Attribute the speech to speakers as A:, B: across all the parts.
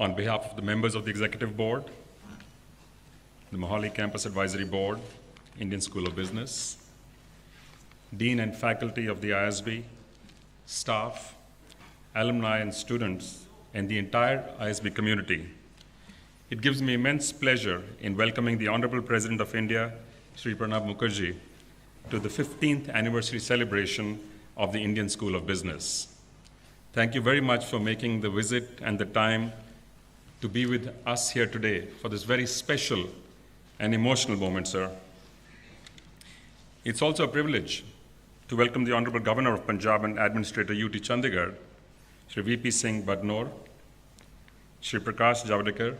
A: on behalf of the members of the Executive Board, the Mohali Campus Advisory Board, Indian School of Business, Dean and faculty of the ISB, staff, alumni and students, and the entire ISB community, it gives me immense pleasure in welcoming the Hon'ble President of India, Shri Pranab Mukherjee, to the 15th anniversary celebration of the Indian School of Business. Thank you very much for making the visit and the time to be with us here today for this very special and emotional moment, sir. It's also a privilege to welcome the Honorable Governor of Punjab and Administrator UT Chandigarh, Shri VP Singh Badnor, Shri Prakash Javadekar,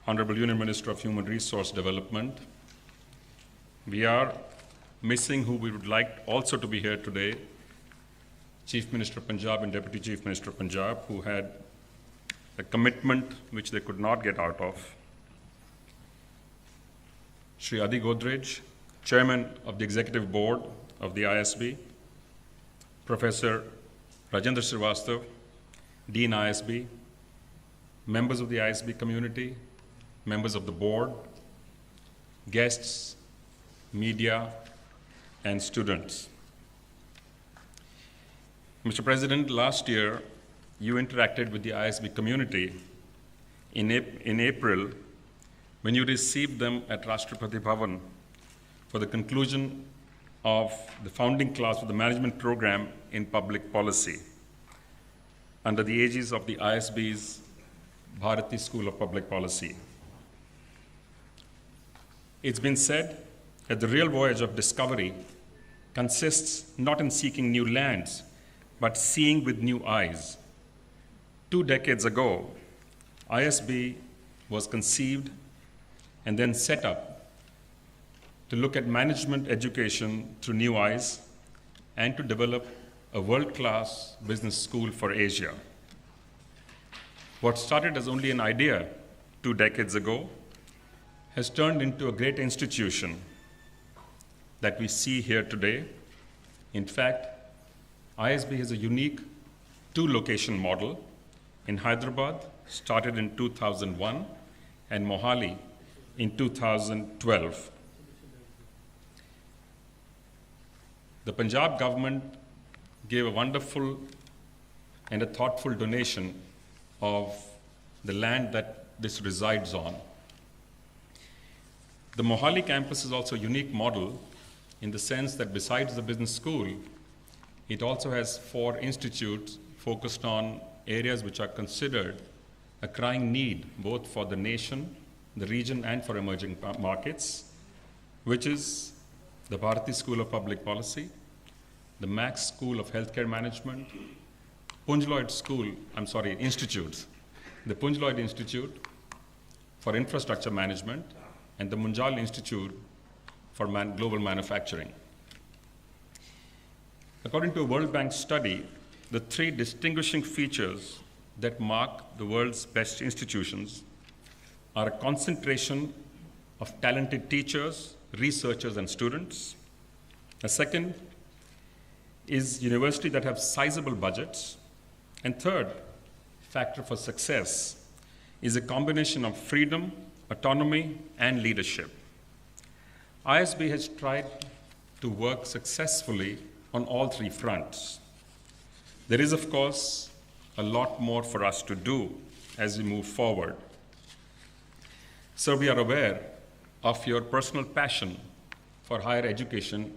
A: Honorable Union Minister of Human Resource Development. We are missing who we would like also to be here today, Chief Minister of Punjab and Deputy Chief Minister of Punjab, who had a commitment which they could not get out of. Shri Adi Godrej, Chairman of the Executive Board of the ISB, Professor Rajendra Srivastav, Dean ISB, members of the ISB community, members of the board, guests, media, and students. Mr. President, last year, you interacted with the ISB community in April when you received them at Rashtrapati Bhavan for the conclusion of the founding class of the management program in public policy under the aegis of the ISB's Bharati School of Public Policy. It's been said that the real voyage of discovery consists not in seeking new lands, but seeing with new eyes. 2 decades ago, ISB was conceived and then set up to look at management education through new eyes and to develop a world-class business school for Asia. What started as only an idea 2 decades ago has turned into a great institution that we see here today. In fact, ISB has a unique 2-location model in Hyderabad, started in 2001, and Mohali in 2012. The Punjab government gave a wonderful and a thoughtful donation of the land that this resides on. The Mohali campus is also a unique model in the sense that besides the business school, it also has 4 institutes focused on areas which are considered a crying need both for the nation, the region, and for emerging markets, which is the Bharati School of Public Policy, the Max School of Healthcare Management, Institutes, the Punj Lloyd Institute for Infrastructure Management, and the Munjal Institute for Global Manufacturing. According to a World Bank study, the 3 distinguishing features that mark the world's best institutions are a concentration of talented teachers, researchers, and students. A second is universities that have sizable budgets. And third factor for success is a combination of freedom, autonomy, and leadership. ISB has tried to work successfully on all 3 fronts. There is, of course, a lot more for us to do as we move forward. So we are aware of your personal passion for higher education,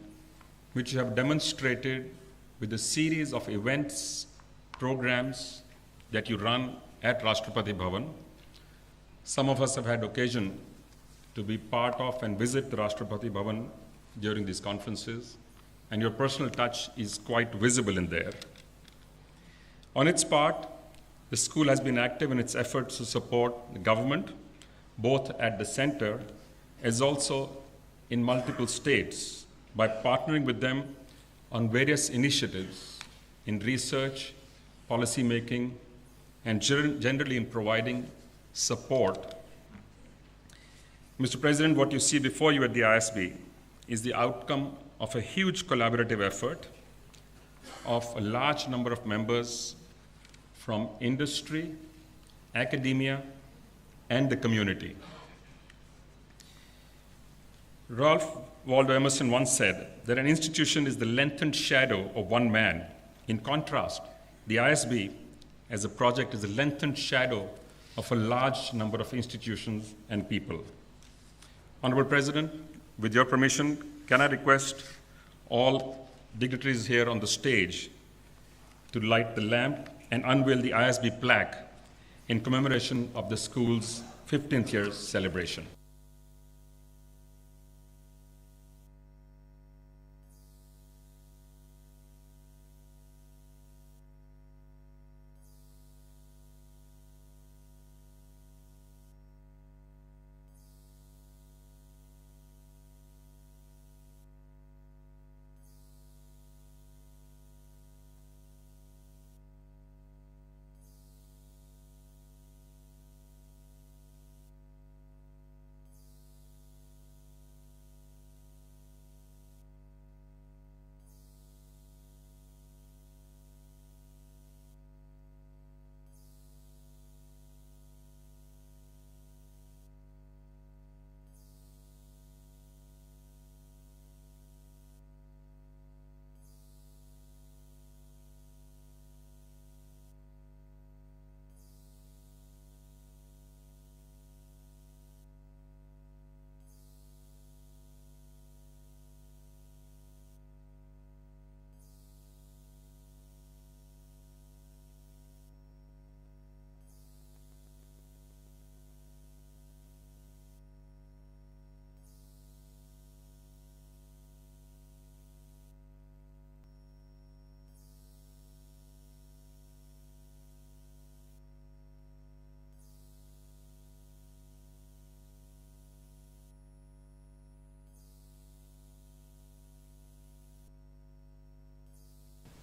A: which you have demonstrated with a series of events, programs that you run at Rashtrapati Bhavan. Some of us have had occasion to be part of and visit the Rashtrapati Bhavan during these conferences, and your personal touch is quite visible in there. On its part, the school has been active in its efforts to support the government, both at the center as also in multiple states, by partnering with them on various initiatives in research, policy making, and generally in providing support. Mr. President, what you see before you at the ISB is the outcome of a huge collaborative effort of a large number of members from industry academia, and the community. Ralph Waldo Emerson once said that an institution is the lengthened shadow of one man. In contrast, the ISB as a project is the lengthened shadow of a large number of institutions and people. Honorable President, with your permission, can I request all dignitaries here on the stage to light the lamp and unveil the ISB plaque in commemoration of the school's 15th year celebration.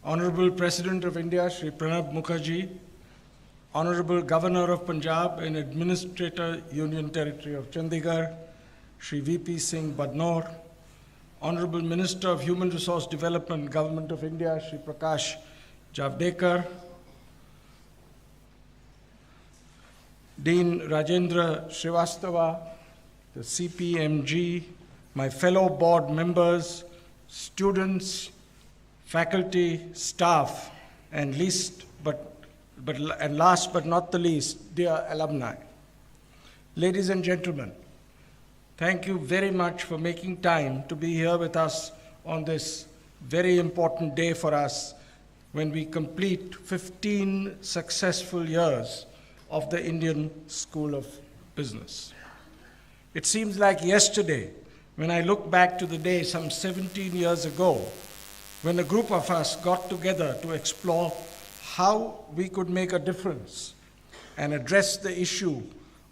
B: Hon'ble President of India, Shri Pranab Mukherjee, Honorable Governor of Punjab and Administrator Union Territory of Chandigarh, Shri VP Singh Badnor, Honorable Minister of Human Resource Development, Government of India, Shri Prakash Javadekar, Dean Rajendra Srivastava, the CPMG, my fellow board members, students, faculty, staff, and last but not the least, dear alumni. Ladies and gentlemen, thank you very much for making time to be here with us on this very important day for us when we complete 15 successful years of the Indian School of Business. It seems like yesterday when I look back to the day some 17 years ago when a group of us got together to explore how we could make a difference and address the issue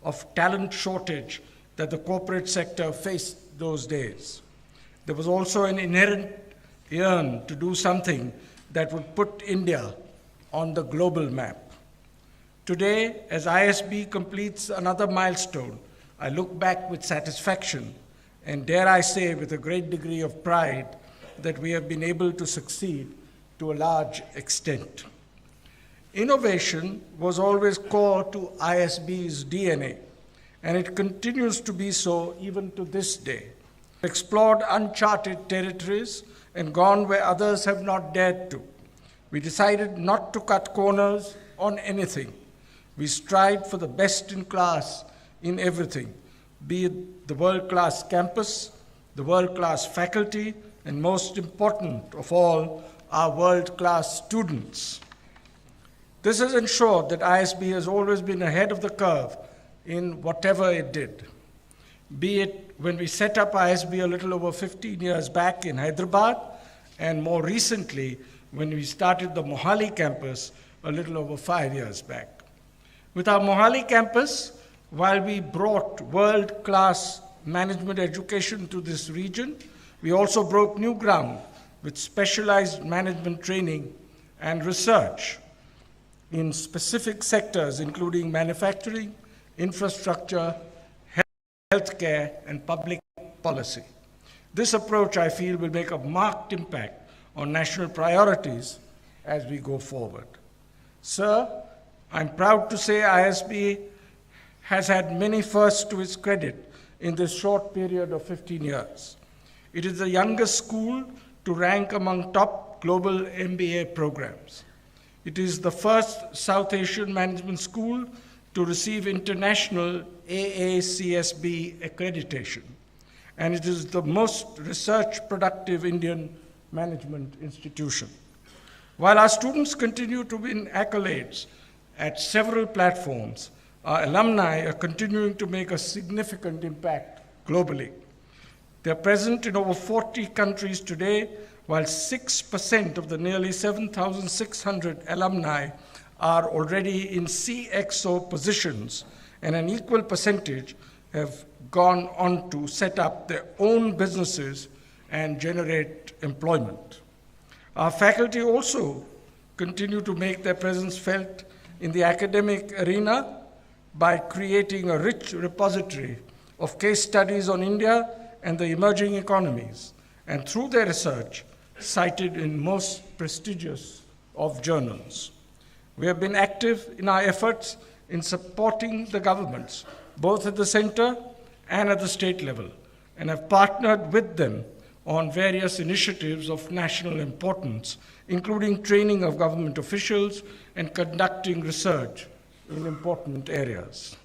B: of talent shortage that the corporate sector faced those days. There was also an inherent yearn to do something that would put India on the global map. Today, as ISB completes another milestone, I look back with satisfaction and, dare I say, with a great degree of pride that we have been able to succeed to a large extent. Innovation was always core to ISB's DNA, and it continues to be so even to this day. Explored uncharted territories and gone where others have not dared to. We decided not to cut corners on anything. We strived for the best in class in everything, be it the world-class campus, the world-class faculty, and most important of all, our world-class students. This has ensured that ISB has always been ahead of the curve in whatever it did. Be it when we set up ISB a little over 15 years back in Hyderabad, and more recently when we started the Mohali campus a little over 5 years back. With our Mohali campus, while we brought world-class management education to this region, we also broke new ground with specialized management training and research in specific sectors, including manufacturing, infrastructure, healthcare, and public policy. This approach, I feel, will make a marked impact on national priorities as we go forward. Sir, I'm proud to say ISB has had many firsts to its credit in this short period of 15 years. It is the youngest school to rank among top global MBA programs. It is the first South Asian management school to receive international AACSB accreditation, and it is the most research-productive Indian management institution. While our students continue to win accolades at several platforms, our alumni are continuing to make a significant impact globally. They are present in over 40 countries today, while 6% of the nearly 7,600 alumni are already in CXO positions, and an equal percentage have gone on to set up their own businesses and generate employment. Our faculty also continue to make their presence felt in the academic arena by creating a rich repository of case studies on India and the emerging economies, and through their research, cited in most prestigious of journals. We have been active in our efforts in supporting the governments, both at the center and at the state level, and have partnered with them on various initiatives of national importance, including training of government officials and conducting research in important areas.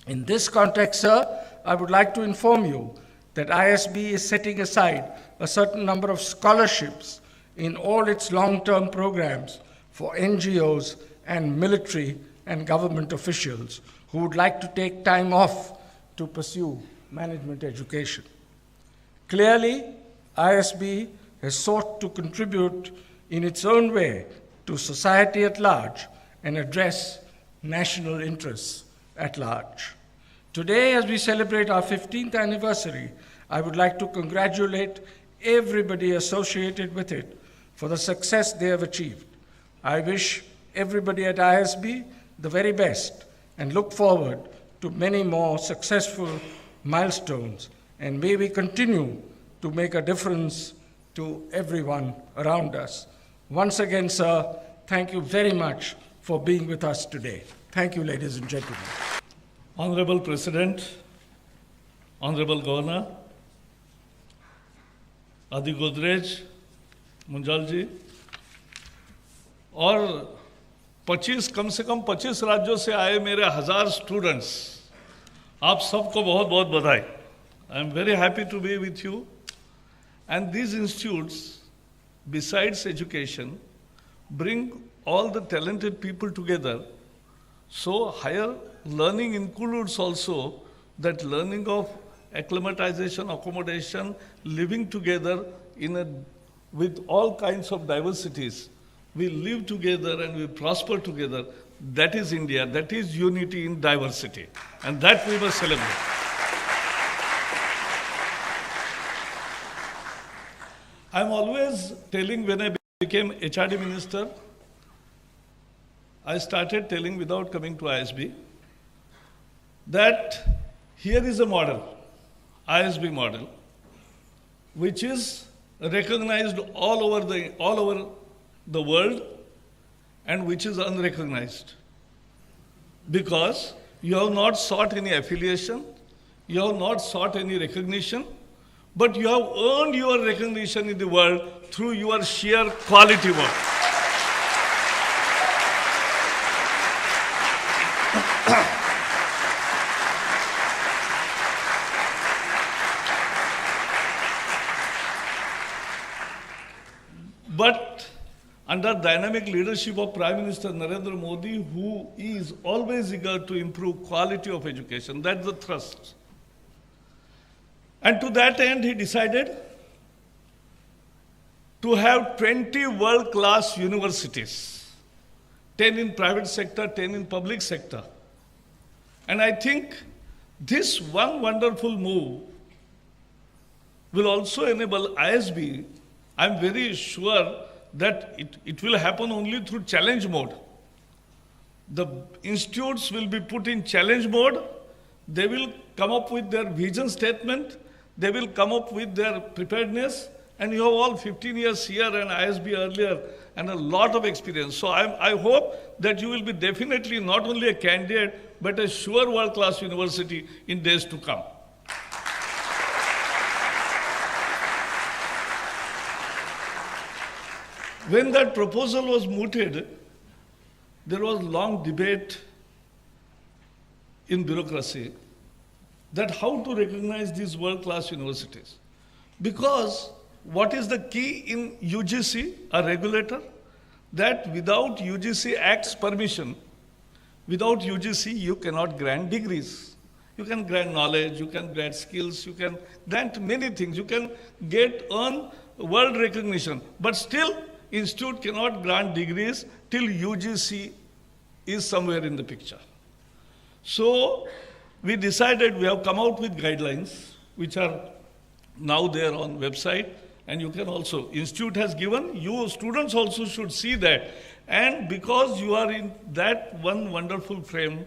B: In this context, sir, I would like to inform you that ISB is setting aside a certain number of scholarships in all its long-term programs for NGOs and military and government officials who would like to take time off to pursue management education. Clearly, ISB has sought to contribute in its own way to society at large and address national interests at large. Today, as we celebrate our 15th anniversary, I would like to congratulate everybody associated with it for the success they have achieved. I wish everybody at ISB the very best and look forward to many more successful milestones, and may we continue to make a difference to everyone around us. Once again, sir, thank you very much for being with us today. Thank you, ladies and gentlemen.
C: Honorable President, Honorable Governor, Adi Godrej, Munjal जी, और 25 कम से कम 25 राज्यों से आए मेरे 1000 students, आप सबको बहुत बहुत बधाई. I am very happy to be with you. And these institutes, besides education, bring all the talented people together. So higher learning includes also that learning of acclimatization, accommodation, living together with all kinds of diversities. We live together and we prosper together. That is India. That is unity in diversity. And that we must celebrate. I'm always telling, when I became HRD minister, I started telling without coming to ISB, that here is a model, ISB model, which is recognized all over the world and which is unrecognized. Because you have not sought any affiliation, you have not sought any recognition, but you have earned your recognition in the world through your sheer quality work. But under dynamic leadership of Prime Minister Narendra Modi, who is always eager to improve quality of education, that's the thrust. And to that end, he decided to have 20 world-class universities, 10 in private sector, 10 in public sector. And I think this one wonderful move will also enable ISB. I'm very sure that it will happen only through challenge mode. The institutes will be put in challenge mode. They will come up with their vision statement. They will come up with their preparedness, And you have all 15 years here and ISB earlier and a lot of experience. So I hope that you will be definitely not only a candidate, but a sure world-class university in days to come. When that proposal was mooted, there was long debate in bureaucracy that how to recognize these world-class universities. Because what is the key in UGC, a regulator? That without UGC Act's permission, without UGC, you cannot grant degrees. You can grant knowledge, you can grant skills, you can grant many things. You can earn world recognition. But still, institute cannot grant degrees till UGC is somewhere in the picture. So we decided, we have come out with guidelines, which are now there on website, and you can also, institute has given, you students also should see that. And because you are in that one wonderful frame,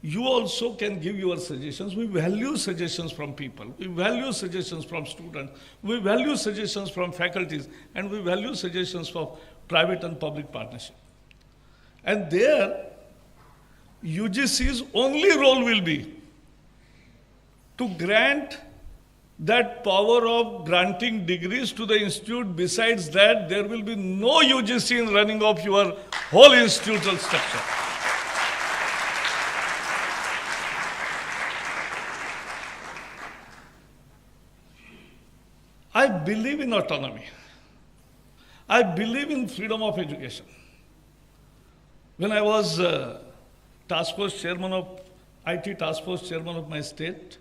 C: you also can give your suggestions. We value suggestions from people. We value suggestions from students. We value suggestions from faculties. And we value suggestions from private and public partnership. And there, UGC's only role will be to grant that power of granting degrees to the institute. Besides that, there will be no UGC in running of your whole institutional structure. I believe in autonomy. I believe in freedom of education. When I was task force chairman of IT task force chairman of my state,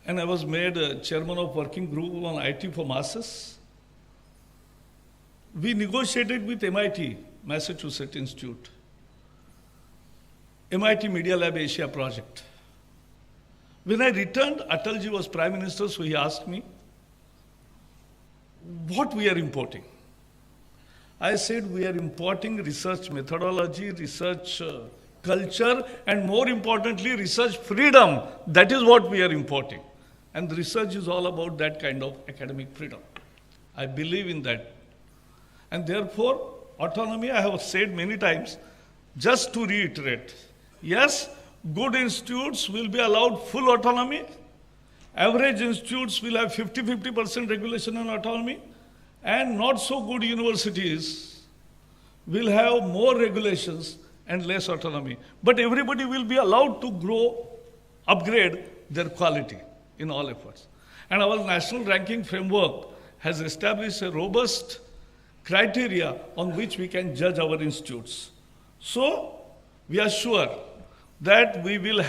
C: and I was made chairman of working group on IT for masses, we negotiated with MIT, Massachusetts Institute, MIT Media Lab Asia project. When I returned, Atalji was Prime Minister, so he asked me, what we are importing? I said, we are importing research methodology, research culture, and more importantly, research freedom. That is what we are importing. And the research is all about that kind of academic freedom. I believe in that. And therefore, autonomy, I have said many times, just to reiterate, yes, good institutes will be allowed full autonomy. Average institutes will have 50% regulation and autonomy, and not so good universities will have more regulations and less autonomy. But everybody will be allowed to grow, upgrade their quality in all efforts. And our national ranking framework has established a robust criteria on which we can judge our institutes. So we are sure that we'll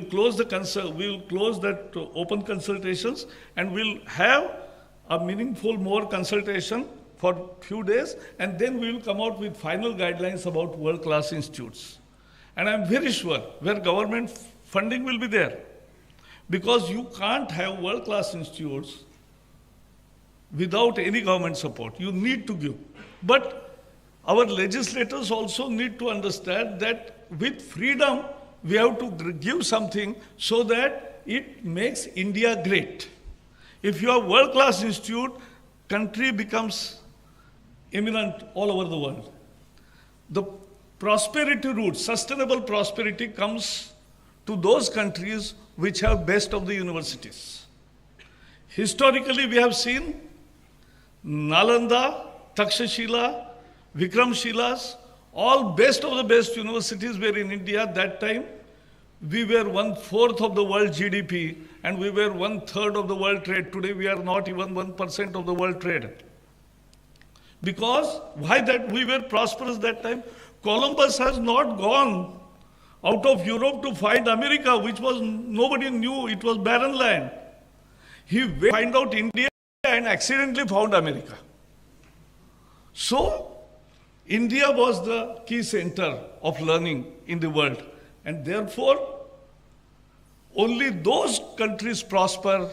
C: close that open consultations, and we'll have a meaningful more consultation for few days, and then we will come out with final guidelines about world-class institutes. And I'm very sure where government funding will be there, because you can't have world-class institutes without any government support. You need to give. But our legislators also need to understand that with freedom, we have to give something so that it makes India great. If you have world-class institute, country becomes eminent all over the world. The prosperity route, sustainable prosperity comes to those countries which have best of the universities. Historically, we have seen Nalanda, Takshashila, Vikramshilas, all best of the best universities were in India. That time, we were 1/4 of the world GDP, and we were 1/3 of the world trade. Today, we are not even 1% of the world trade. Because, why that we were prosperous that time? Columbus has not gone out of Europe to find America, which was, nobody knew, it was barren land. He went to find out India and accidentally found America. So, India was the key center of learning in the world. And therefore, only those countries prosper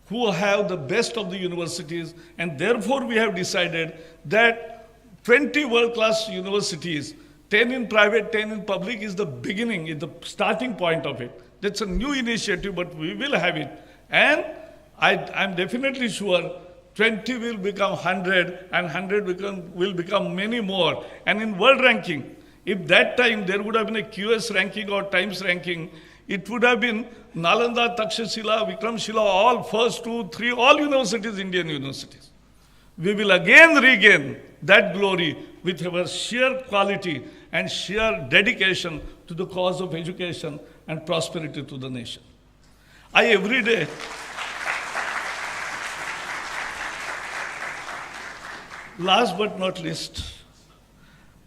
C: who have the best of the universities. And therefore, we have decided that 20 world-class universities, 10 in private, 10 in public, is the beginning, is the starting point of it. That's a new initiative, but we will have it. And I'm definitely sure 20 will become 100 and 100 will become many more. And in world ranking, if that time there would have been a QS ranking or Times ranking, it would have been Nalanda, Takshashila, Vikramshila, all first 2, 3, all universities, Indian universities. We will again regain that glory with our sheer quality and sheer dedication to the cause of education and prosperity to the nation. I every day, last but not least,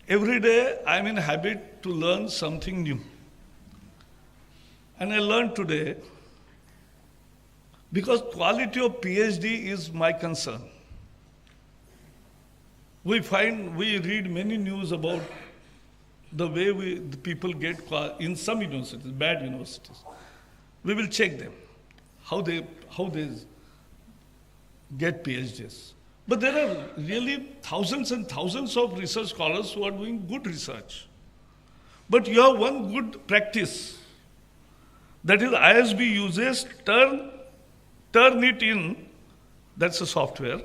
C: every day I'm in habit to learn something new. And I learned today, because quality of PhD is my concern. We read many news about the way the people get in some universities, bad universities. We will check them, how they get PhDs. But there are really thousands and thousands of research scholars who are doing good research. But you have one good practice, that is ISB uses turn it in, that's a software,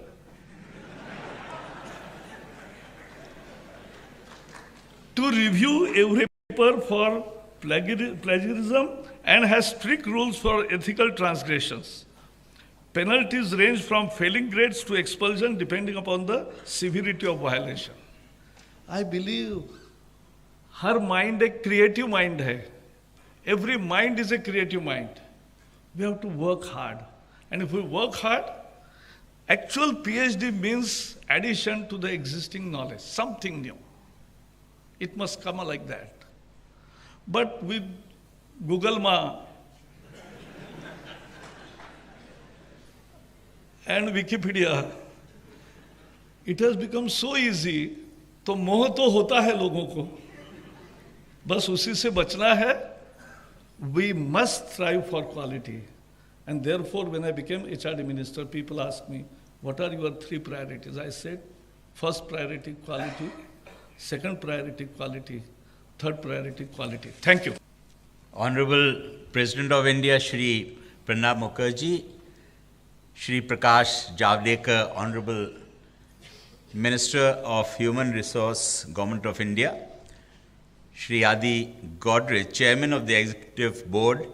C: to review every paper for plagiarism and has strict rules for ethical transgressions. Penalties range from failing grades to expulsion depending upon the severity of violation. I believe her mind a creative mind hai. Every mind is a creative mind. We have to work hard. And if we work hard, actual PhD means addition to the existing knowledge, something new. It must come like that. But with Google Ma and Wikipedia, it has become so easy, तो मोह तो होता है लोगों को, बस उसी से बचना है. We must strive for quality. And therefore, when I became HRD minister, people asked me, what are your 3 priorities? I said, first priority, quality. Second priority, quality. Third priority, quality. Thank you.
D: Hon'ble President of India, Shri Pranab Mukherjee, Shri Prakash Javadekar, Honorable Minister of Human Resource, Government of India, Shri Adi Godrej, Chairman of the Executive Board,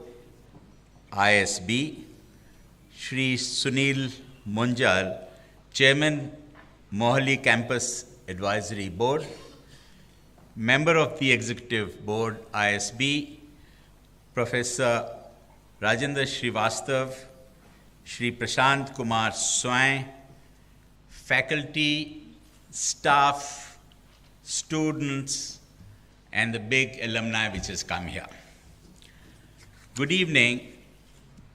D: ISB, Shri Sunil Munjal, Chairman, Mohali Campus Advisory Board, Member of the Executive Board, ISB, Professor Rajendra Srivastav, Shri Prashant Kumar Swain, faculty, staff, students, and the big alumni which has come here. Good evening.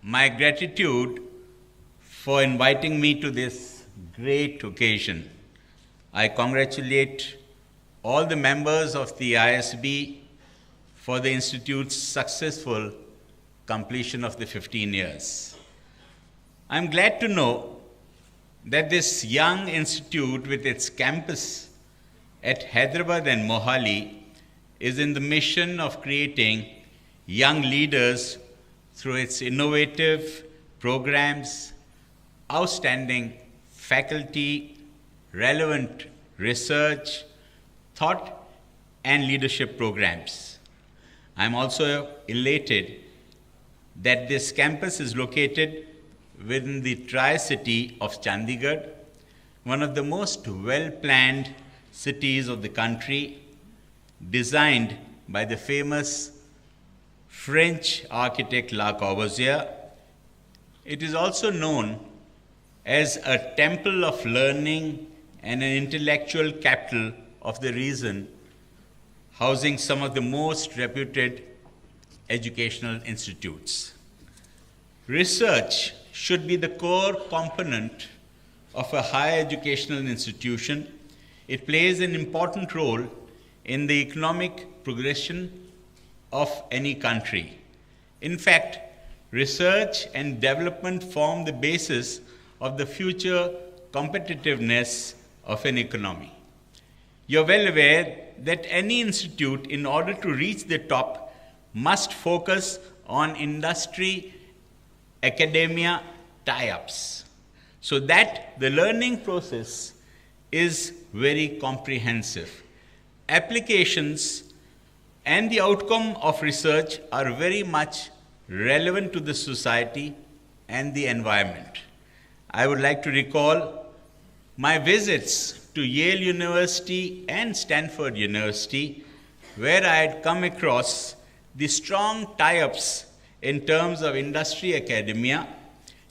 D: My gratitude for inviting me to this great occasion. I congratulate all the members of the ISB for the Institute's successful completion of the 15 years. I'm glad to know that this young institute with its campus at Hyderabad and Mohali is in the mission of creating young leaders through its innovative programs, outstanding faculty, relevant research, thought, and leadership programs. I'm also elated that this campus is located within the Tri-City of Chandigarh, one of the most well-planned cities of the country, designed by the famous French architect Le Corbusier. It is also known as a temple of learning and an intellectual capital of the region, housing some of the most reputed educational institutes. Research should be the core component of a higher educational institution. It plays an important role in the economic progression of any country. In fact, research and development form the basis of the future competitiveness of an economy. You're well aware that any institute, in order to reach the top, must focus on industry, academia, tie-ups, so that the learning process is very comprehensive. Applications and the outcome of research are very much relevant to the society and the environment. I would like to recall my visits to Yale University and Stanford University, where I had come across the strong tie-ups in terms of industry-academia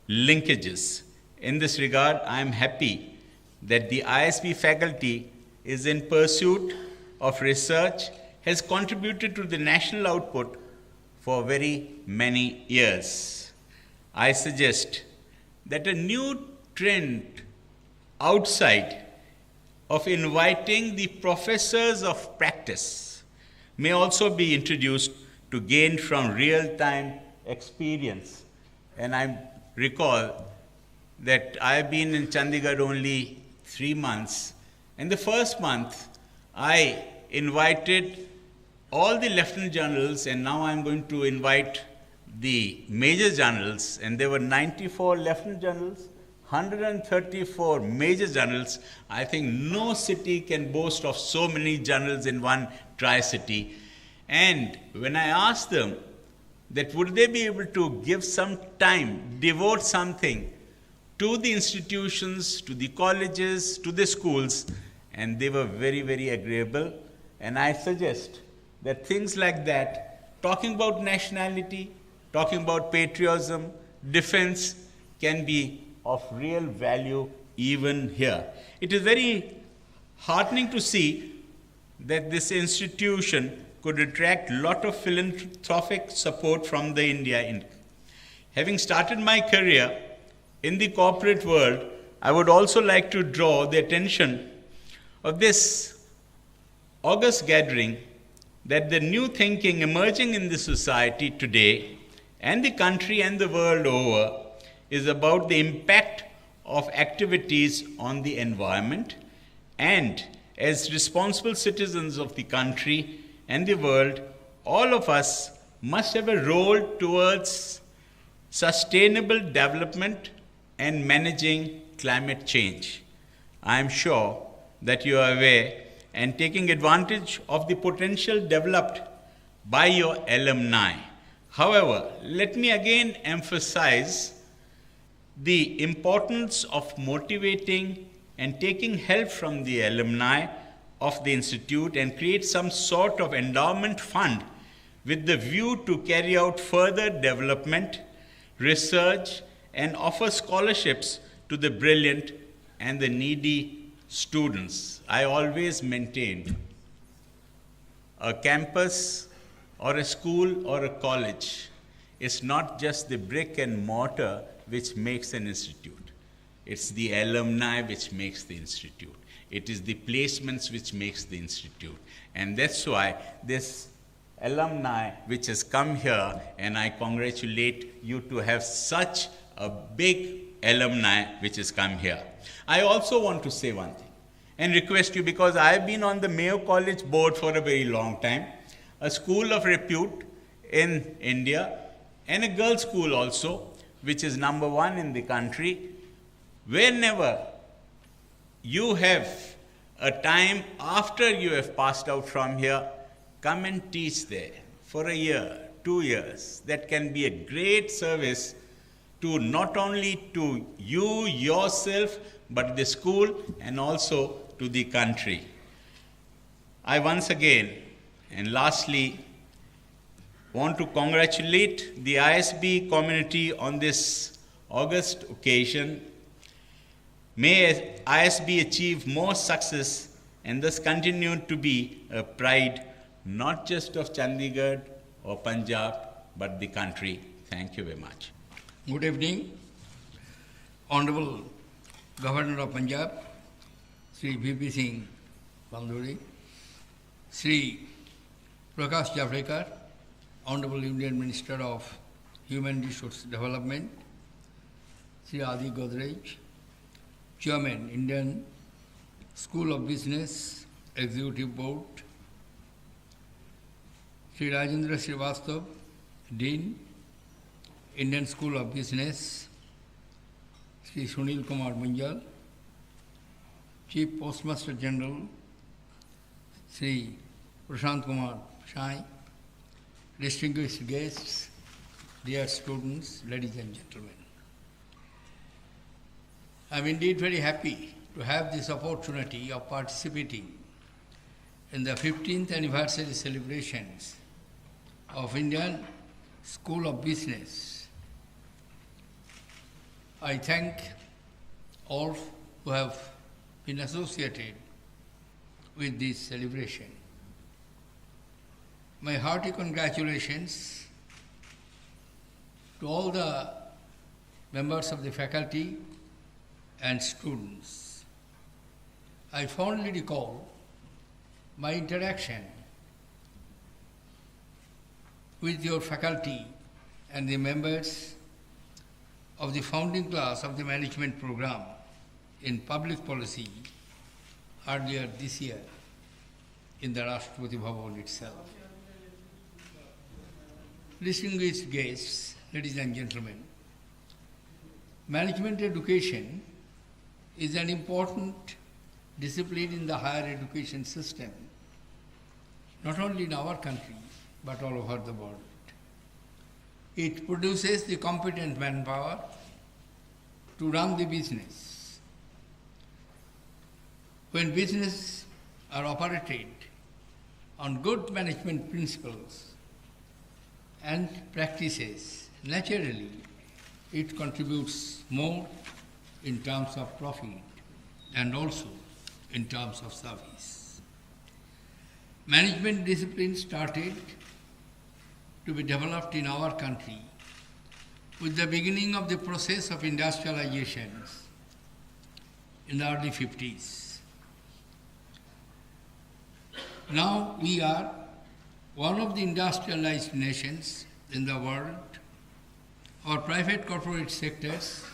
D: linkages. In this regard, I am happy that the ISB faculty is in pursuit of research, has contributed to the national output for very many years. I suggest that a new trend outside of inviting the professors of practice may also be introduced to gain from real-time experience. And I recall that I've been in Chandigarh only 3 months. In the first month, I invited all the lieutenant generals, and now I'm going to invite the major generals, and there were 94 lieutenant generals, 134 major generals. I think no city can boast of so many generals in one tri-city. And when I asked them that would they be able to give some time, devote something to the institutions, to the colleges, to the schools, and they were very, very agreeable. And I suggest that things like that, talking about nationality, talking about patriotism, defense, can be of real value even here. It is very heartening to see that this institution could attract a lot of philanthropic support from the India. Having started my career in the corporate world, I would also like to draw the attention of this august gathering that the new thinking emerging in the society today and the country and the world over is about the impact of activities on the environment, and as responsible citizens of the country and the world, all of us must have a role towards sustainable development and managing climate change. I am sure that you are aware and taking advantage of the potential developed by your alumni. However, let me again emphasize the importance of motivating and taking help from the alumni of the institute and create some sort of endowment fund with the view to carry out further development, research, and offer scholarships to the brilliant and the needy students. I always maintained a campus or a school or a college is not just the brick and mortar which makes an institute. It's the alumni which makes the institute. It is the placements which makes the institute. And that's why this alumni which has come here, and I congratulate you to have such a big alumni which has come here. I also want to say one thing and request you, because I've been on the Mayo College board for a very long time, a school of repute in India, and a girls' school also, which is #1 in the country. Whenever you have a time after you have passed out from here, come and teach there for a year, 2 years. That can be a great service to not only to you, yourself, but the school and also to the country. I once again and lastly want to congratulate the ISB community on this august occasion. May ISB achieve more success and thus continue to be a pride not just of Chandigarh or Punjab, but the country. Thank you very much.
E: Good evening, Honorable Governor of Punjab, Shri V.P. Singh Banduri, Shri Prakash Javadekar, Honorable Indian Minister of Human Resource Development, Shri Adi Godrej, Chairman, Indian School of Business Executive Board, Shri Rajendra Srivastav, Dean, Indian School of Business, Shri Sunil Kumar Munjal, Chief Postmaster General, Shri Prashant Kumar Shai, distinguished guests, dear students, ladies and gentlemen. I am indeed very happy to have this opportunity of participating in the 15th anniversary celebrations of Indian School of Business. I thank all who have been associated with this celebration. My hearty congratulations to all the members of the faculty and students. I fondly recall my interaction with your faculty and the members of the founding class of the management program in public policy earlier this year in the Rashtrapati Bhavan itself. Distinguished guests, ladies and gentlemen, management education is an important discipline in the higher education system, not only in our country, but all over the world. It produces the competent manpower to run the business. When business are operated on good management principles and practices, naturally it contributes more in terms of profit and also in terms of service. Management discipline started to be developed in our country with the beginning of the process of industrialization in the early 50s. Now we are one of the industrialized nations in the world. Our private corporate sectors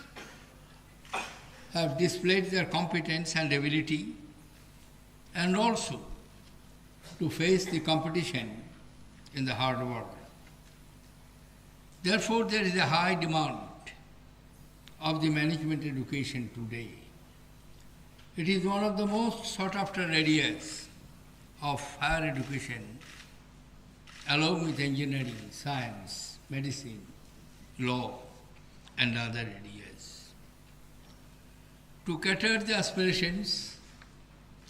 E: have displayed their competence and ability, and also to face the competition in the hard world. Therefore, there is a high demand of the management education today. It is one of the most sought after areas of higher education, along with engineering, science, medicine, law, and other areas. To cater the aspirations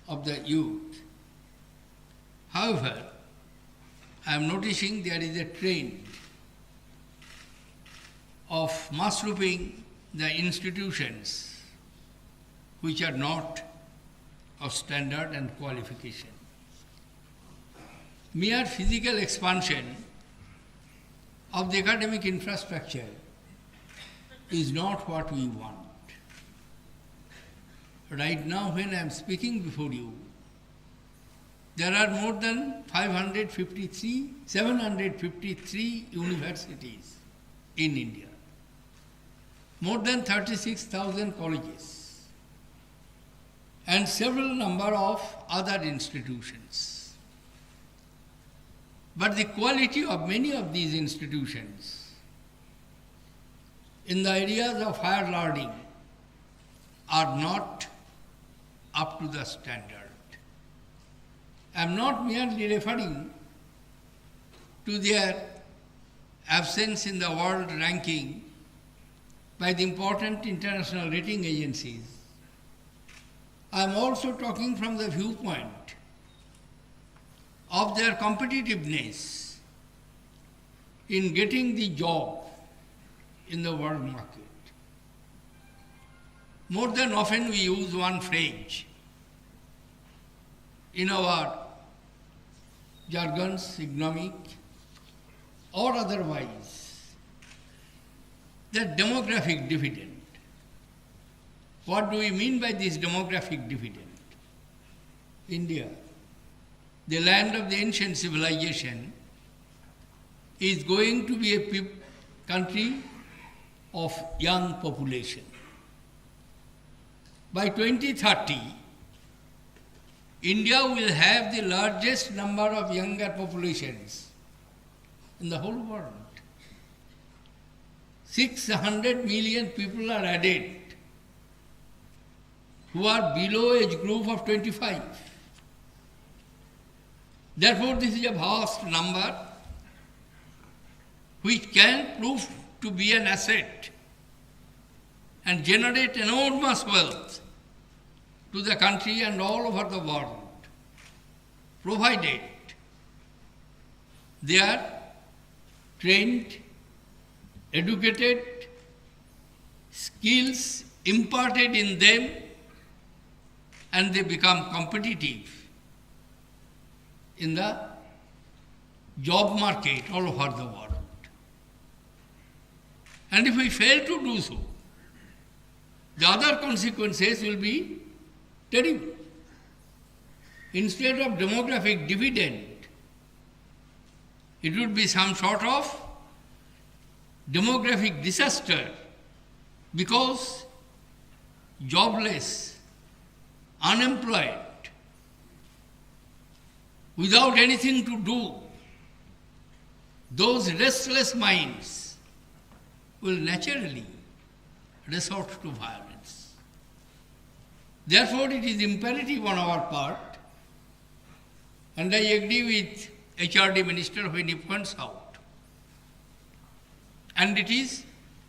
E: of the youth, however, I am noticing there is a trend of mushrooting the institutions which are not of standard and qualification. Mere physical expansion of the academic infrastructure is not what we want. Right now, when I am speaking before you, there are more than 753 universities in India, more than 36,000 colleges, and several number of other institutions. But the quality of many of these institutions in the areas of higher learning are not up to the standard. I am not merely referring to their absence in the world ranking by the important international rating agencies. I am also talking from the viewpoint of their competitiveness in getting the job in the world market. More than often we use one phrase in our jargons, economic or otherwise, the demographic dividend. What do we mean by this demographic dividend? India, the land of the ancient civilization, is going to be a country of young population. By 2030, India will have the largest number of younger populations in the whole world. 600 million people are added who are below age group of 25. Therefore, this is a vast number which can prove to be an asset and generate enormous wealth to the country and all over the world, provided they are trained, educated, skills imparted in them, and they become competitive in the job market all over the world. And if we fail to do so, the other consequences will be terrible. Instead of demographic dividend, it would be some sort of demographic disaster, because jobless, unemployed, without anything to do, those restless minds will naturally resort to violence. Therefore, it is imperative on our part, and I agree with HRD Minister when he points out, and it is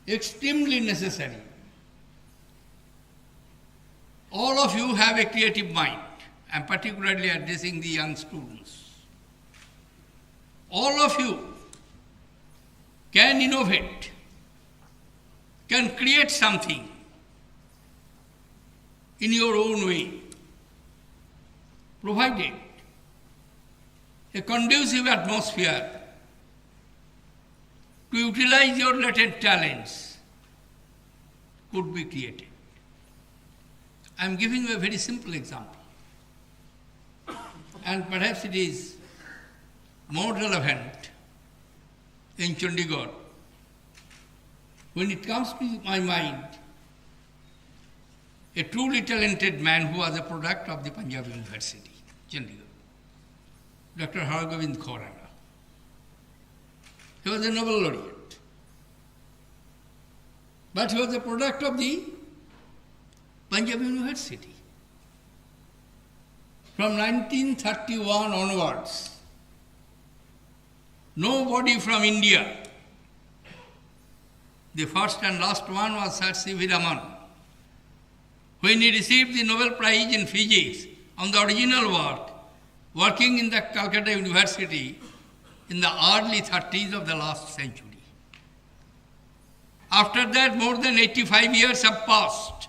E: extremely necessary. All of you have a creative mind. I am particularly addressing the young students. All of you can innovate, can create something in your own way, provided a conducive atmosphere to utilize your latent talents could be created. I am giving you a very simple example, and perhaps it is more relevant in Chandigarh. When it comes to my mind, a truly talented man who was a product of the Punjab University, Chandigarh, Dr. Hargobind Khorana. He was a Nobel laureate, but he was a product of the Punjab University. From 1931 onwards, nobody from India, the first and last one was Sir C.V. Raman, when he received the Nobel Prize in Physics on the original work, working in the Calcutta University in the early 30s of the last century. After that, more than 85 years have passed,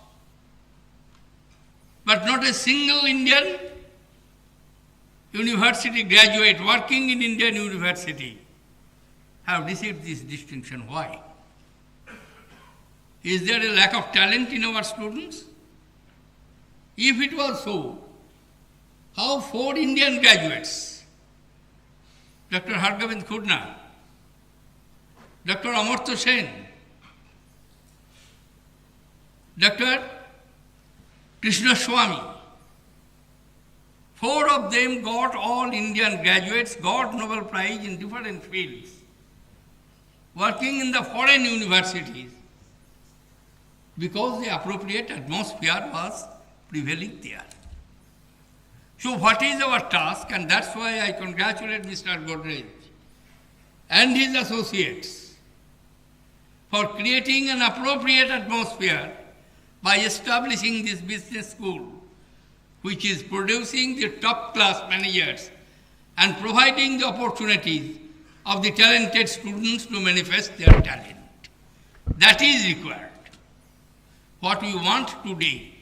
E: but not a single Indian university graduate working in Indian university have received this distinction. Why? Is there a lack of talent in our students? If it was so, how 4 Indian graduates, Dr. Hargobind Khorana, Dr. Amartya Sen, Dr. Krishna Swami, 4 of them got all Indian graduates, got Nobel Prize in different fields, working in the foreign universities, because the appropriate atmosphere was prevailing there. So what is our task? And that's why I congratulate Mr. Godrej and his associates for creating an appropriate atmosphere by establishing this business school, which is producing the top-class managers and providing the opportunities of the talented students to manifest their talent. That is required. What we want today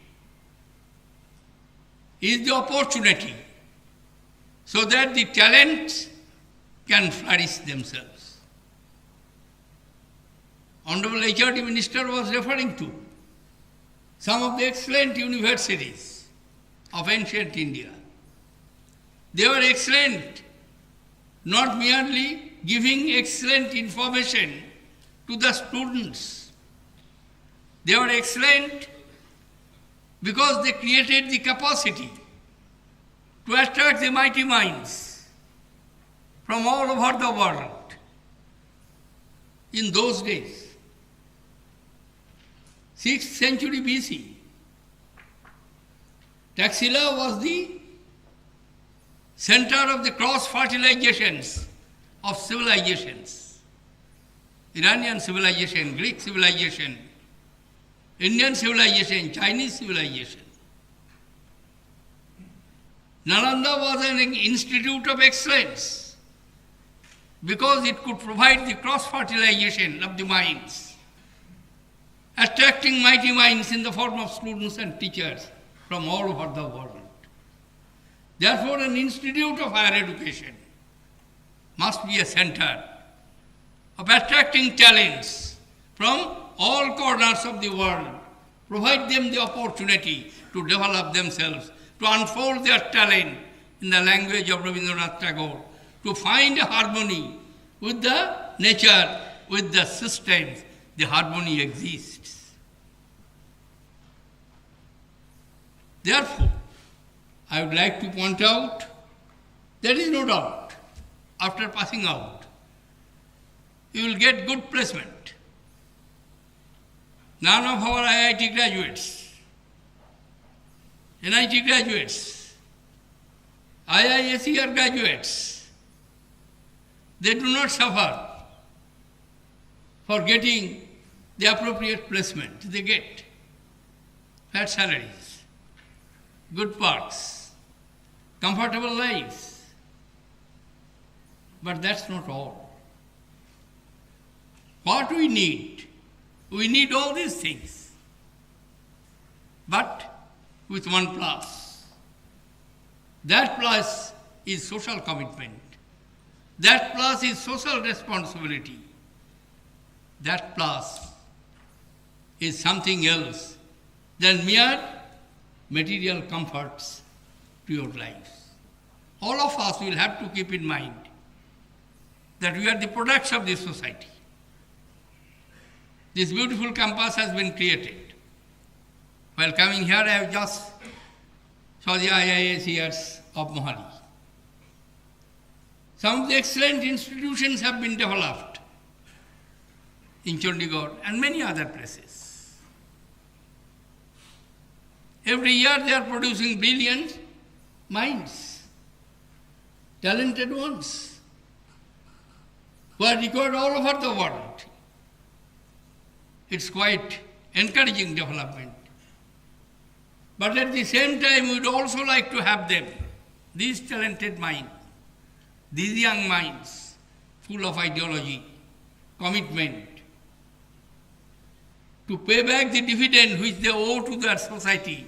E: is the opportunity so that the talents can flourish themselves. Honorable HRD Minister was referring to some of the excellent universities of ancient India. They were excellent, not merely giving excellent information to the students. They were excellent because they created the capacity to attract the mighty minds from all over the world. In those days, 6th century BC, Taxila was the center of the cross-fertilizations of civilizations. Iranian civilization, Greek civilization, Indian civilization, Chinese civilization. Nalanda was an institute of excellence because it could provide the cross-fertilization of the minds, attracting mighty minds in the form of students and teachers from all over the world. Therefore, an institute of higher education must be a center of attracting talents from all corners of the world, provide them the opportunity to develop themselves, to unfold their talent in the language of Rabindranath Tagore, to find a harmony with the nature, with the systems. The harmony exists. Therefore, I would like to point out, there is no doubt, after passing out, you will get good placement. None of our IIT graduates, NIT graduates, IISER graduates, they do not suffer for getting the appropriate placement. They get fat salaries, good perks, comfortable lives. But that's not all. What we need all these things, but with one plus. That plus is social commitment. That plus is social responsibility. That plus is something else than mere material comforts to your lives. All of us will have to keep in mind that we are the products of this society. This beautiful campus has been created. While coming here, I have just saw the IISERs of Mohali. Some of the excellent institutions have been developed in Chandigarh and many other places. Every year they are producing brilliant minds, talented ones, who are required all over the world. It's quite encouraging development. But at the same time, we'd also like to have them, these talented minds, these young minds, full of ideology, commitment, to pay back the dividend which they owe to their society,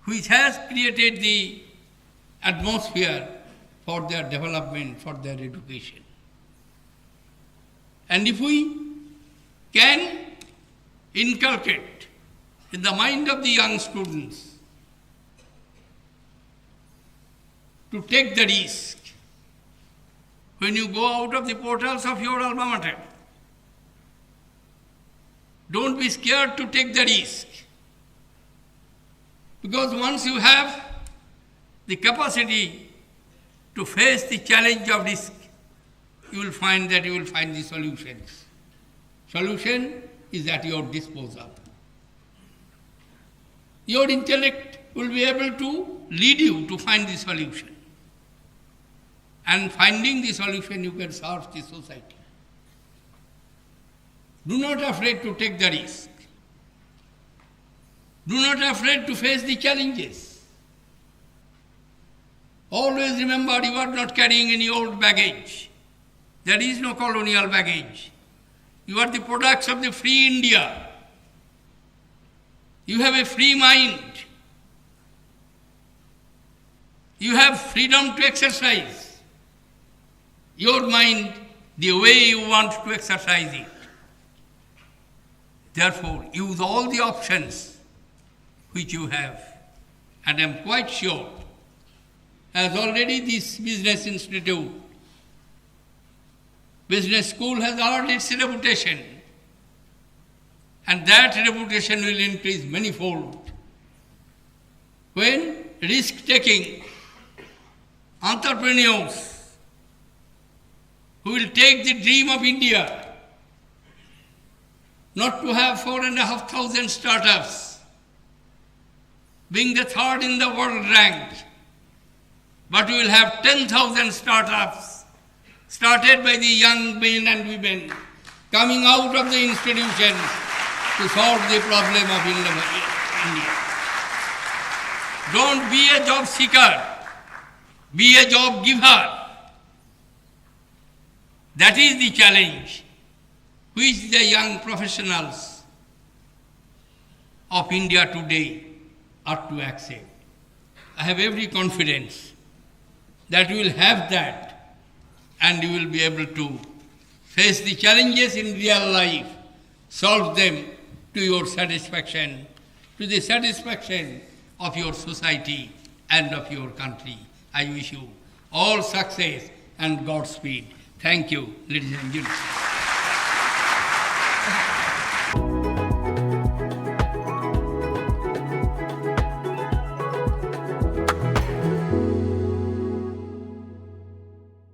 E: which has created the atmosphere for their development, for their education. And if we can inculcate in the mind of the young students to take the risk when you go out of the portals of your alma mater. Don't be scared to take the risk, because once you have the capacity to face the challenge of risk, you will find the solutions. Solution is at your disposal. Your intellect will be able to lead you to find the solution. And finding the solution, you can serve the society. Do not be afraid to take the risk. Do not be afraid to face the challenges. Always remember, you are not carrying any old baggage. There is no colonial baggage. You are the products of the free India. You have a free mind. You have freedom to exercise your mind the way you want to exercise it. Therefore, use all the options which you have. And I am quite sure, as already this business institute, business school has earned its reputation, and that reputation will increase manifold when risk-taking entrepreneurs who will take the dream of India, not to have 4,500 startups, being the third in the world ranked. But we will have 10,000 startups started by the young men and women coming out of the institutions to solve the problem of India. Don't be a job seeker, be a job giver. That is the challenge which the young professionals of India today are to accept. I have every confidence that you will have that and you will be able to face the challenges in real life, solve them to your satisfaction, to the satisfaction of your society and of your country. I wish you all success and Godspeed. Thank you, ladies and gentlemen.